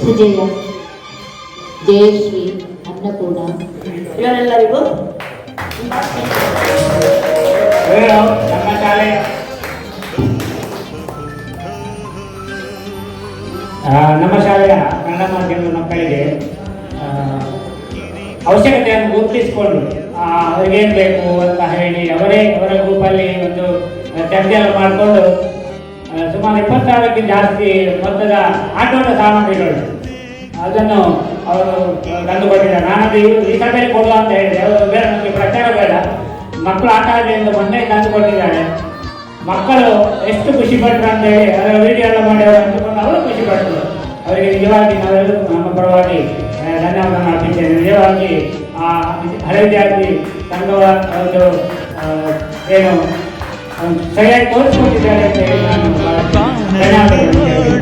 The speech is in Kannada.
ಸುಜಯ, ಜಯಶ್ರೀ, ಅನ್ನಪೂರ್ಣ ಇವರೆಲ್ಲರಿಗೂ ನಮ್ಮ ಶಾಲೆಯ ಕನ್ನಡ ಮಾಧ್ಯಮದ ಮಕ್ಕಳಿಗೆ ಅವಶ್ಯಕತೆಯನ್ನು ಗುರುತಿಸಿಕೊಂಡು ಅವ್ರಿಗೇನು ಬೇಕು ಅಂತ ಹೇಳಿ ಅವರ ಗ್ರೂಪಲ್ಲಿ ಒಂದು ಚರ್ಚೆಯನ್ನು ಮಾಡಿಕೊಂಡು ಸುಮಾರು 20,000ಕ್ಕಿಂತ ಜಾಸ್ತಿ ಮೊತ್ತದ ಆಟೋಟ ಸಾಮಗ್ರಿಗಳು ಅದನ್ನು ಅವರು ತಂದುಕೊಟ್ಟಿದ್ದಾರೆ. ನಾನದು ಈ ಸಭೆಯಲ್ಲಿ ಕೊಡುವ ಅಂತ ಹೇಳಿದೆ. ಅವರು ಬೇಡ, ನಮಗೆ ಪ್ರಚಾರ ಬೇಡ, ಮಕ್ಕಳು ಆಟ ಆಡಲಿ ಎಂದು ಮೊನ್ನೆ ತಂದುಕೊಟ್ಟಿದ್ದಾರೆ. ಮಕ್ಕಳು ಎಷ್ಟು ಖುಷಿಪಟ್ಟರು ಅಂತ ಹೇಳಿ ಅದರ ವಿಡಿಯೋ ಎಲ್ಲ ಮಾಡಿ ಅವರು ಅಂದುಕೊಂಡು ಅವರು ಖುಷಿಪಟ್ಟರು. ಅವರಿಗೆ ನಿಜವಾಗಿ ನಾವೆಲ್ಲರೂ ನಮ್ಮ ಪರವಾಗಿ ಧನ್ಯವಾದವನ್ನು ಅರ್ಪಿಸ್ತೇನೆ. ನಿಜವಾಗಿ ಹಳೆ ವಿದ್ಯಾರ್ಥಿ ಸಂಘವ ಒಂದು ಏನು ಸರಿಯಾಗಿ ತೋರಿಸ್ಕೊಟ್ಟಿದ್ದಾರೆ ಅಂತ ಹೇಳಿ ನಾನು ಧನ್ಯವಾದಗಳು.